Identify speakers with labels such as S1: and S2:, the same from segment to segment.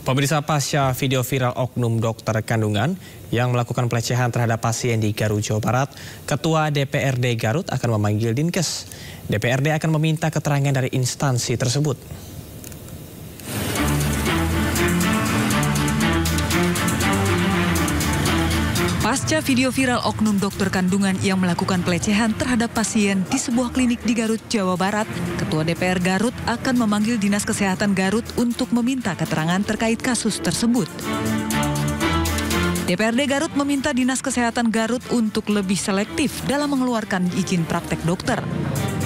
S1: Pemirsa, pasca video viral oknum dokter kandungan yang melakukan pelecehan terhadap pasien di Garut, Jawa Barat, Ketua DPRD Garut akan memanggil Dinkes. DPRD akan meminta keterangan dari instansi tersebut.
S2: Pasca video viral oknum dokter kandungan yang melakukan pelecehan terhadap pasien di sebuah klinik di Garut, Jawa Barat, Ketua DPR Garut akan memanggil Dinas Kesehatan Garut untuk meminta keterangan terkait kasus tersebut. DPRD Garut meminta Dinas Kesehatan Garut untuk lebih selektif dalam mengeluarkan izin praktek dokter.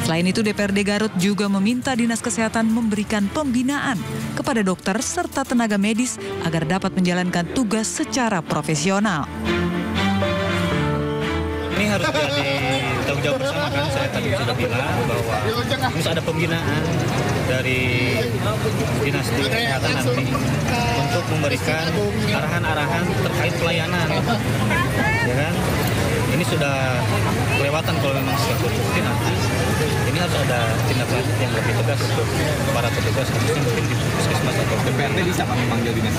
S2: Selain itu, DPRD Garut juga meminta Dinas Kesehatan memberikan pembinaan kepada dokter serta tenaga medis agar dapat menjalankan tugas secara profesional.
S3: Ini harus jadi tanggung jawab bersama kan, saya tadi sudah bilang bahwa harus ada pembinaan dari Dinas Kesehatan nanti untuk memberikan arahan-arahan terkait pelayanan, ya kan? Ini sudah kelewatan kalau memang sudah terbukti nanti. Ini harus ada tindak lanjut yang lebih tegas untuk para petugas, khususnya mungkin di puskesmas atau
S4: DPRD bisa memanggil dinas?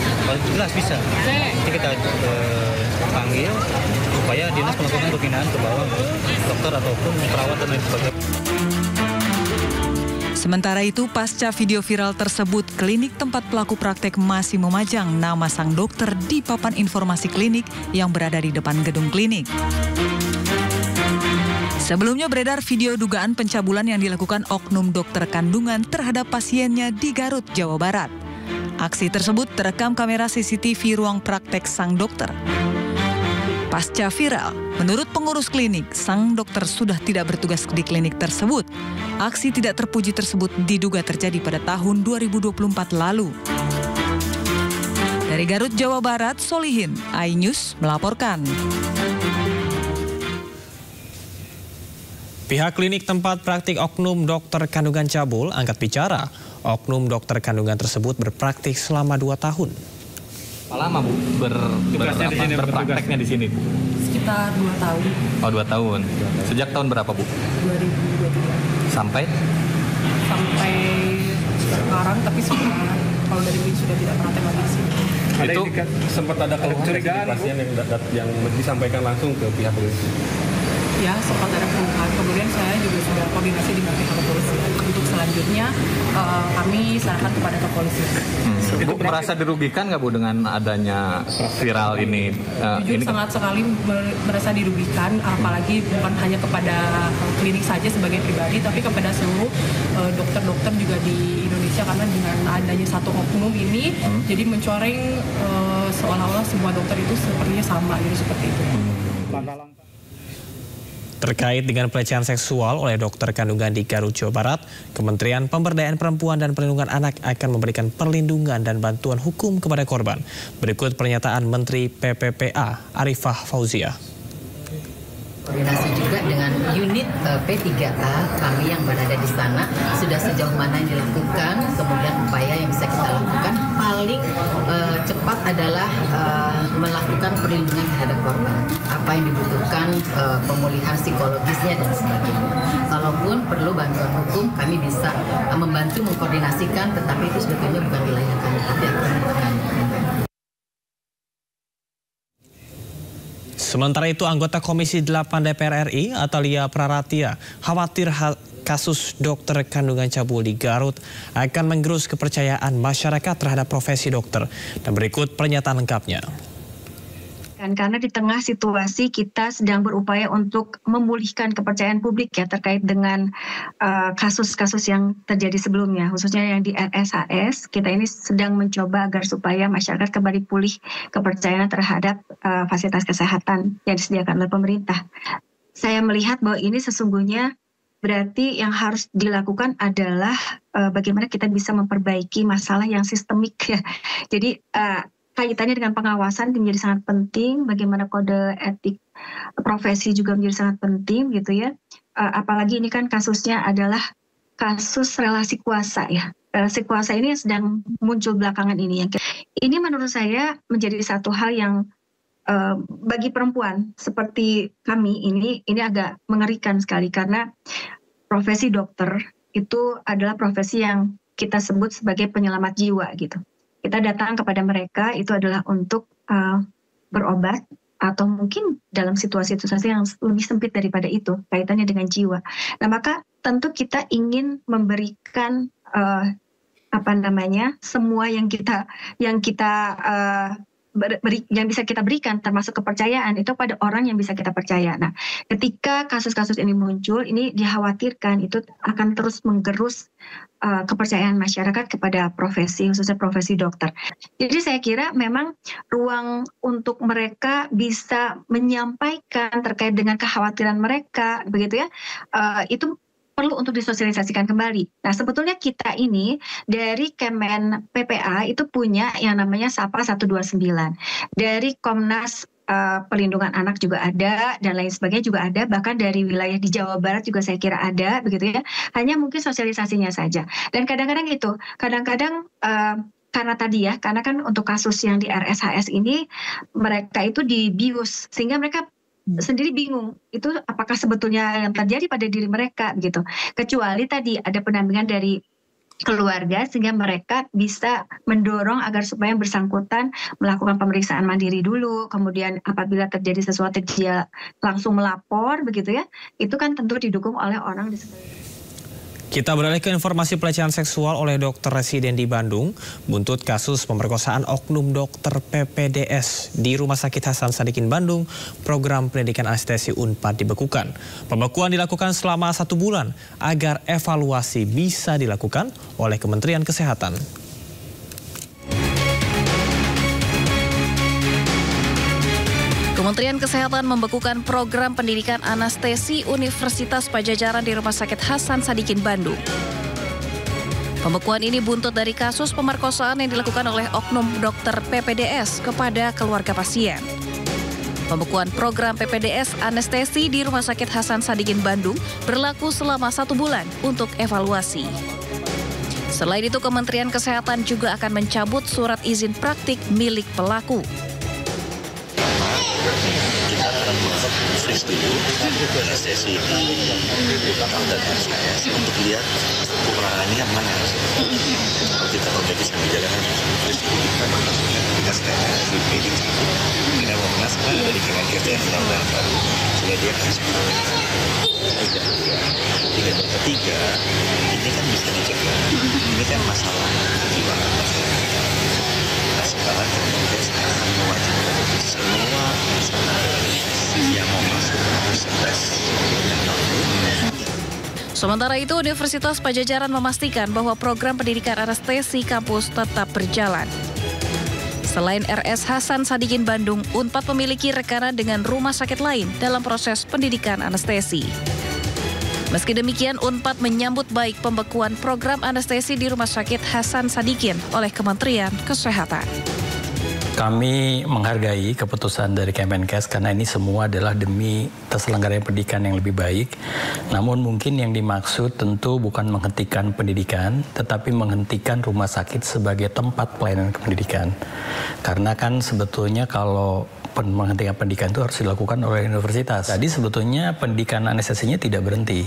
S3: Jelas bisa. Nanti kita panggil supaya dinas melakukan pembinaan ke bawah dokter ataupun perawat dan lain sebagainya.
S2: Sementara itu, pasca video viral tersebut, klinik tempat pelaku praktek masih memajang nama sang dokter di papan informasi klinik yang berada di depan gedung klinik. Sebelumnya beredar video dugaan pencabulan yang dilakukan oknum dokter kandungan terhadap pasiennya di Garut, Jawa Barat. Aksi tersebut terekam kamera CCTV ruang praktek sang dokter. Pasca viral, menurut pengurus klinik, sang dokter sudah tidak bertugas di klinik tersebut. Aksi tidak terpuji tersebut diduga terjadi pada tahun 2024 lalu. Dari Garut, Jawa Barat, Solihin, iNews melaporkan.
S1: Pihak klinik tempat praktik oknum dokter kandungan cabul angkat bicara. Oknum dokter kandungan tersebut berpraktik selama 2 tahun.
S4: Berapa lama Bu berprakteknya di sini?
S5: Sekitar 2 tahun.
S4: Oh, 2 tahun. Sejak tahun berapa Bu?
S5: 2023.
S4: Sampai
S5: Sekarang, tapi sudah kalau dari ini sudah tidak praktek lagi di sini.
S4: itu
S6: sempat ada keluhan pasien yang disampaikan langsung ke pihak polisi.
S5: Ya, sempat ada keluhan. Kemudian saya juga sudah koordinasi dengan pihak kepolisian. Untuk selanjutnya kami sarankan kepada kepolisian.
S4: Bu merasa dirugikan nggak Bu dengan adanya viral ini?
S5: Jujur sangat sekali merasa dirugikan, apalagi bukan hanya kepada klinik saja sebagai pribadi, tapi kepada seluruh dokter-dokter juga di Indonesia, karena dengan adanya satu oknum ini, jadi mencoreng seolah-olah semua dokter itu sepertinya sama, jadi seperti itu.
S1: Terkait dengan pelecehan seksual oleh dokter kandungan di Garut, Jawa Barat, Kementerian Pemberdayaan Perempuan dan Perlindungan Anak akan memberikan perlindungan dan bantuan hukum kepada korban. Berikut pernyataan Menteri PPPA Arifah Fauzia.
S7: Koordinasi juga dengan unit P3A kami yang berada di sana, sudah sejauh mana yang dilakukan, kemudian upaya yang bisa kita lakukan. Paling cepat adalah melakukan perlindungan terhadap korban. Apa yang dibutuhkan, pemulihan psikologisnya dan sebagainya. Kalaupun perlu bantuan hukum, kami bisa membantu mengkoordinasikan, tetapi itu sebetulnya bukan wilayah kami, tapi akan melakukan.
S1: Sementara itu, anggota Komisi 8 DPR RI, Atalia Praratia, khawatir kasus dokter kandungan cabul di Garut akan menggerus kepercayaan masyarakat terhadap profesi dokter. Dan berikut pernyataan lengkapnya.
S8: Karena di tengah situasi kita sedang berupaya untuk memulihkan kepercayaan publik ya terkait dengan kasus-kasus yang terjadi sebelumnya, khususnya yang di RSHS. Kita ini sedang mencoba agar supaya masyarakat kembali pulih kepercayaan terhadap fasilitas kesehatan yang disediakan oleh pemerintah. Saya melihat bahwa ini sesungguhnya berarti yang harus dilakukan adalah bagaimana kita bisa memperbaiki masalah yang sistemik ya. Jadi kaitannya dengan pengawasan menjadi sangat penting, bagaimana kode etik profesi juga menjadi sangat penting gitu ya. Apalagi ini kan kasusnya adalah kasus relasi kuasa ya. Relasi kuasa ini yang sedang muncul belakangan ini. Ini menurut saya menjadi satu hal yang bagi perempuan seperti kami ini agak mengerikan sekali, karena profesi dokter itu adalah profesi yang kita sebut sebagai penyelamat jiwa gitu. kita datang kepada mereka itu adalah untuk berobat atau mungkin dalam situasi-situasi yang lebih sempit daripada itu, kaitannya dengan jiwa. Nah, maka tentu kita ingin memberikan semua yang bisa kita berikan, termasuk kepercayaan itu pada orang yang bisa kita percaya. Nah, ketika kasus-kasus ini muncul, ini dikhawatirkan itu akan terus menggerus kepercayaan masyarakat kepada profesi, khususnya profesi dokter. Jadi saya kira memang ruang untuk mereka bisa menyampaikan terkait dengan kekhawatiran mereka, begitu ya, itu perlu untuk disosialisasikan kembali. Nah, sebetulnya kita ini dari Kemen PPA itu punya yang namanya SAPA 129. Dari Komnas Perlindungan Anak juga ada, dan lain sebagainya juga ada, bahkan dari wilayah di Jawa Barat juga saya kira ada, begitu ya. Hanya mungkin sosialisasinya saja. Dan kadang-kadang karena kan untuk kasus yang di RSHS ini, mereka itu dibius, sehingga mereka sendiri bingung itu apakah sebetulnya yang terjadi pada diri mereka gitu. Kecuali tadi ada pendampingan dari keluarga sehingga mereka bisa mendorong agar supaya yang bersangkutan melakukan pemeriksaan mandiri dulu, kemudian apabila terjadi sesuatu dia langsung melapor begitu ya. Itu kan tentu didukung oleh orang di sekitar.
S1: Kita beralih ke informasi pelecehan seksual oleh dokter residen di Bandung. Buntut kasus pemerkosaan oknum dokter PPDS di Rumah Sakit Hasan Sadikin Bandung, program pendidikan anestesi Unpad dibekukan. Pembekuan dilakukan selama 1 bulan agar evaluasi bisa dilakukan oleh Kementerian Kesehatan.
S9: Kementerian Kesehatan membekukan program pendidikan anestesi Universitas Pajajaran di Rumah Sakit Hasan Sadikin Bandung. Pembekuan ini buntut dari kasus pemerkosaan yang dilakukan oleh oknum dokter PPDS kepada keluarga pasien. Pembekuan program PPDS anestesi di Rumah Sakit Hasan Sadikin Bandung berlaku selama 1 bulan untuk evaluasi. Selain itu, Kementerian Kesehatan juga akan mencabut surat izin praktik milik pelaku.
S10: Kita akan melakukan dulu anestesi di dan RSHS untuk lihat kekurangannya yang mana. Kalau kita perbaiki sambil jalan kita sedang meeting kita mau mengasah dari Kemenkes yang mudah-mudahan baru sehingga dia kasih dan ketiga ini kan bisa dicegah, ini kan masalah kejiwaan masyarakat. Nah, sekarang Kemenkes akan mewajibkan semua yang mau masuk harus tes.
S9: Sementara itu, Universitas Pajajaran memastikan bahwa program pendidikan anestesi kampus tetap berjalan. Selain RS Hasan Sadikin Bandung, Unpad memiliki rekanan dengan rumah sakit lain dalam proses pendidikan anestesi. Meski demikian, Unpad menyambut baik pembekuan program anestesi di Rumah Sakit Hasan Sadikin oleh Kementerian Kesehatan.
S11: Kami menghargai keputusan dari Kemenkes karena ini semua adalah demi terselenggaranya pendidikan yang lebih baik. Namun mungkin yang dimaksud tentu bukan menghentikan pendidikan, tetapi menghentikan rumah sakit sebagai tempat pelayanan pendidikan. Karena kan sebetulnya kalau menghentikan pendidikan itu harus dilakukan oleh universitas. Jadi sebetulnya pendidikan anestesinya tidak berhenti.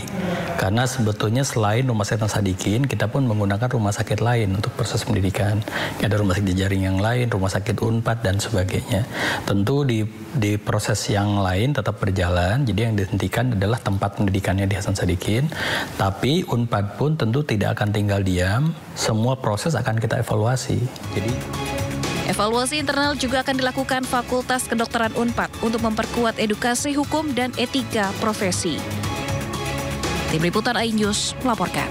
S11: Karena sebetulnya selain Rumah Sakit Sadikin, kita pun menggunakan rumah sakit lain untuk proses pendidikan. Ada rumah sakit jaring yang lain, rumah sakit Unpad dan sebagainya. Tentu di proses yang lain tetap berjalan. Jadi yang dihentikan adalah tempat pendidikannya di Hasan Sadikin. Tapi Unpad pun tentu tidak akan tinggal diam. Semua proses akan kita evaluasi.
S9: Evaluasi internal juga akan dilakukan Fakultas Kedokteran Unpad untuk memperkuat edukasi hukum dan etika profesi. Tim Liputan iNews melaporkan.